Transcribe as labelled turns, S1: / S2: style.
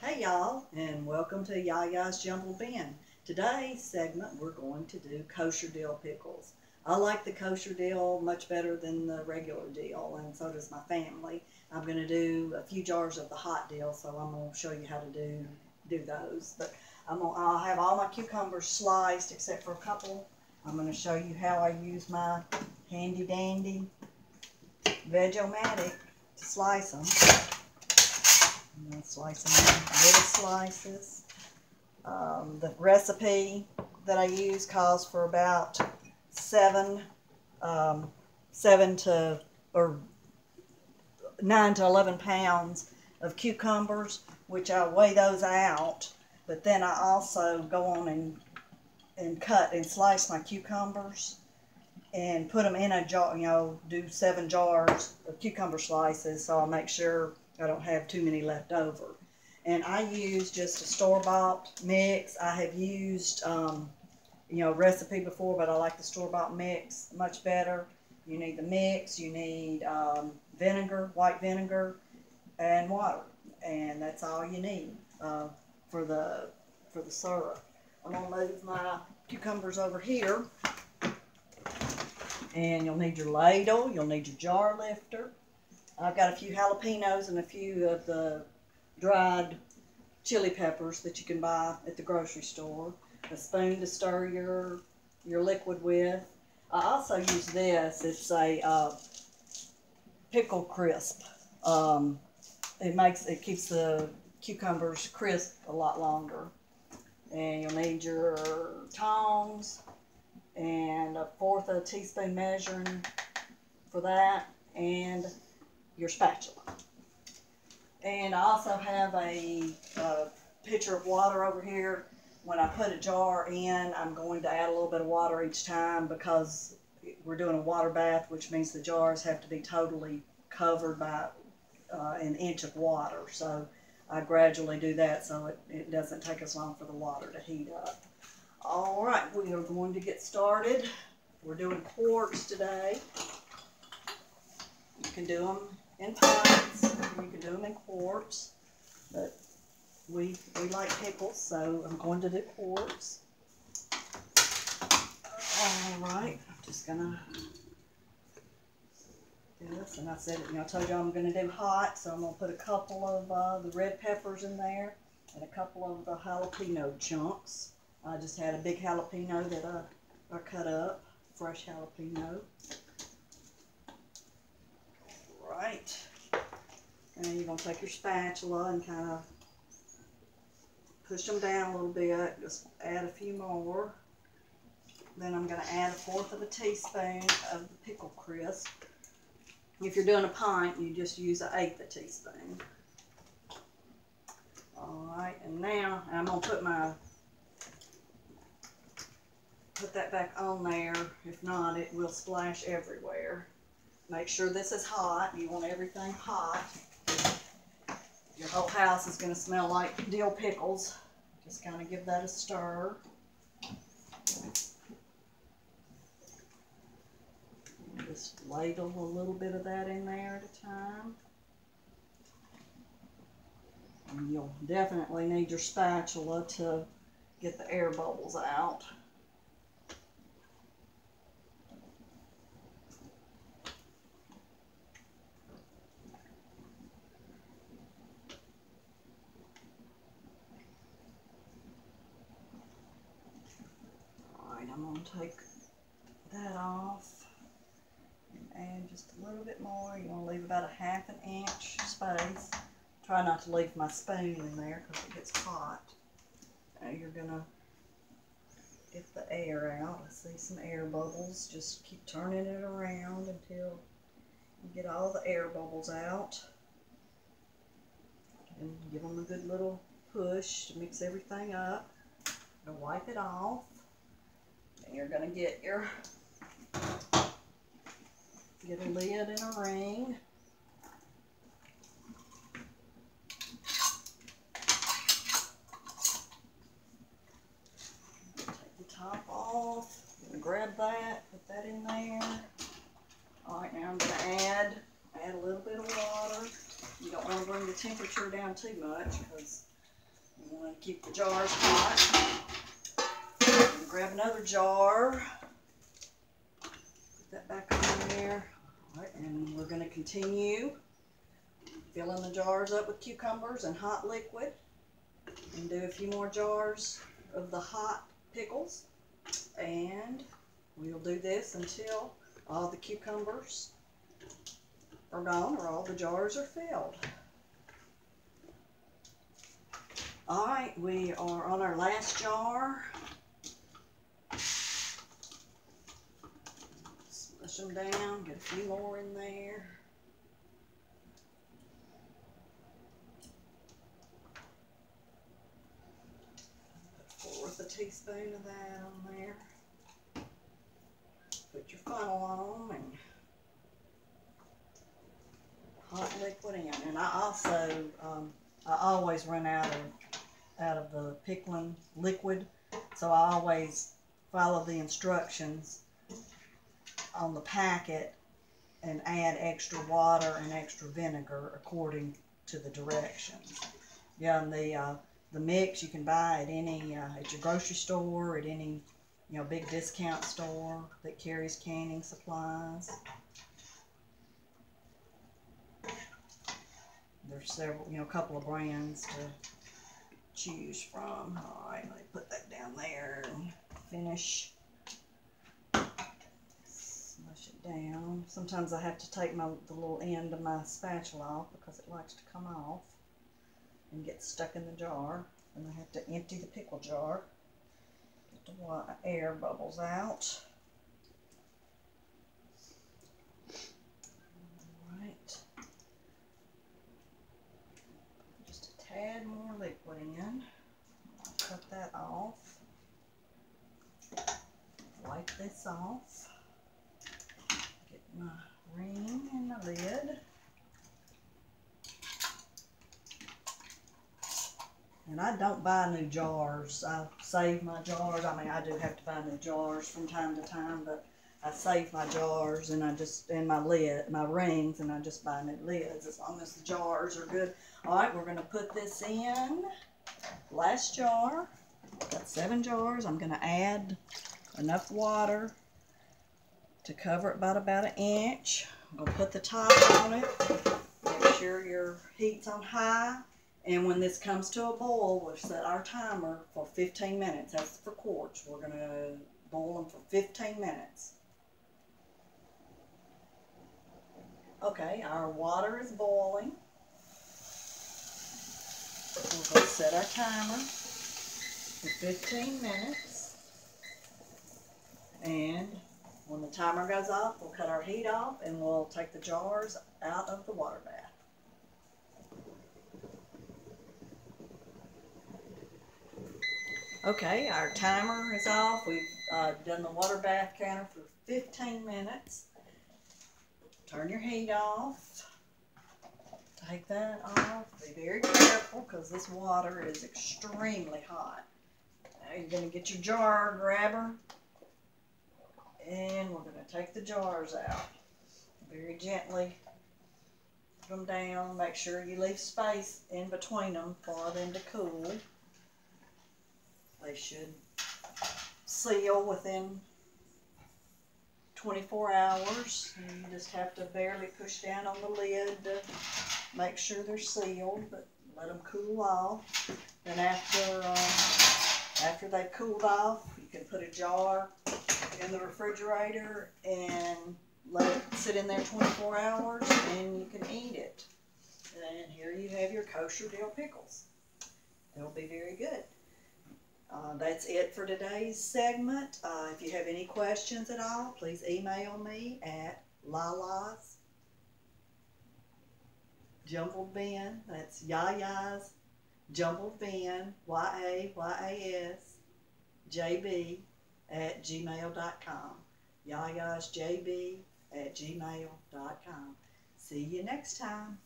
S1: Hey y'all, and welcome to Yaya's Jumble Bin. Today's segment we're going to do kosher dill pickles. I like the kosher dill much better than the regular dill, and so does my family. I'm going to do a few jars of the hot dill, so I'm going to show you how to do those. But I'll have all my cucumbers sliced except for a couple. I'm going to show you how I use my handy dandy Veg-O-Matic to slice them. I'm going to slice them in little slices. The recipe that I use calls for about 9 to 11 pounds of cucumbers, which I weigh those out. But then I also go on and cut and slice my cucumbers and put them in a jar, do 7 jars of cucumber slices, so I'll make sure I don't have too many left over. And I use just a store-bought mix. I have used, recipe before, but I like the store-bought mix much better. You need the mix, you need vinegar, white vinegar, and water. And that's all you need for the syrup. I'm going to move my cucumbers over here. And you'll need your ladle, you'll need your jar lifter. I've got a few jalapenos and a few of the dried chili peppers that you can buy at the grocery store. A spoon to stir your liquid with. I also use this. It's a pickle crisp. It keeps the cucumbers crisp a lot longer. And you'll need your tongs and 1/4 teaspoon measuring for that, and your spatula. And I also have a pitcher of water over here. When I put a jar in, I'm going to add a little bit of water each time because we're doing a water bath, which means the jars have to be totally covered by an inch of water. So I gradually do that so it doesn't take as long for the water to heat up. All right, we are going to get started. We're doing quarts today. You can do them in pints, you can do them in quarts, but we like pickles, so I'm going to do quarts. All right, I'm just gonna do this, and I said it, I told you I'm gonna do hot, so I'm gonna put a couple of the red peppers in there and a couple of the jalapeno chunks. I just had a big jalapeno that I cut up, fresh jalapeno. Right, and you're going to take your spatula and kind of push them down a little bit, just add a few more. Then I'm going to add 1/4 teaspoon of the pickle crisp. If you're doing a pint, you just use 1/8 teaspoon. Alright, and now I'm going to put that back on there. If not, it will splash everywhere. Make sure this is hot. You want everything hot. Your whole house is going to smell like dill pickles. Just kind of give that a stir. Just ladle a little bit of that in there at a time. And you'll definitely need your spatula to get the air bubbles out. I'm going to take that off and add just a little bit more. You want to leave about a 1/2 inch space. Try not to leave my spoon in there because it gets hot. Now you're going to get the air out. I see some air bubbles. Just keep turning it around until you get all the air bubbles out. And give them a good little push to mix everything up. I'm going to wipe it off. And you're going to get a lid and a ring. Take the top off. Grab that, put that in there. All right, now I'm going to add a little bit of water. You don't want to bring the temperature down too much because You want to keep the jars hot. Grab another jar. Put that back on there. All right, and we're going to continue filling the jars up with cucumbers and hot liquid. And do a few more jars of the hot pickles. And we'll do this until all the cucumbers are gone or all the jars are filled. All right, we are on our last jar. Smush them down, get a few more in there. Put a teaspoon of that on there. Put your funnel on and hot liquid in. And I also, I always run out of the pickling liquid, so I always follow the instructions on the packet and add extra water and extra vinegar according to the directions. Yeah, and the mix you can buy at any at your grocery store, at any big discount store that carries canning supplies. There's several, a couple of brands to choose from. All right, let me put that down there and finish. Smush it down. Sometimes I have to take the little end of my spatula off because it likes to come off and get stuck in the jar. And I have to empty the pickle jar. Get the air bubbles out. Alright. Just a tad more liquid in. I'll cut that off. Wipe this off. Get my ring and the lid. And I don't buy new jars. I save my jars. I mean, I do have to buy new jars from time to time, but I save my jars and my rings, and I just buy new lids as long as the jars are good. All right, we're going to put this in. Last jar. Got 7 jars. I'm going to add enough water to cover it by about 1 inch. I'm going to put the top on it. Make sure your heat's on high. And when this comes to a boil, we'll set our timer for 15 minutes. That's for quarts. We're going to boil them for 15 minutes. Okay, our water is boiling. We're going to set our timer for 15 minutes. And when the timer goes off, we'll cut our heat off and we'll take the jars out of the water bath. Okay, our timer is off. We've done the water bath counter for 15 minutes. Turn your heat off. Take that off. Be very careful because this water is extremely hot. Now you're going to get your jar grabber and we're going to take the jars out. Very gently put them down. Make sure you leave space in between them for them to cool. They should seal within 24 hours. And you just have to barely push down on the lid to make sure they're sealed, but let them cool off. Then after they've cooled off, you can put a jar in the refrigerator and let it sit in there 24 hours and you can eat it. And here you have your kosher dill pickles. They'll be very good. That's it for today's segment. If you have any questions at all, please email me at Lala's Jumbled Bin. That's Yaya's Jumbled Bin, YAYAS JB at gmail.com. Yayasjb at gmail.com. See you next time.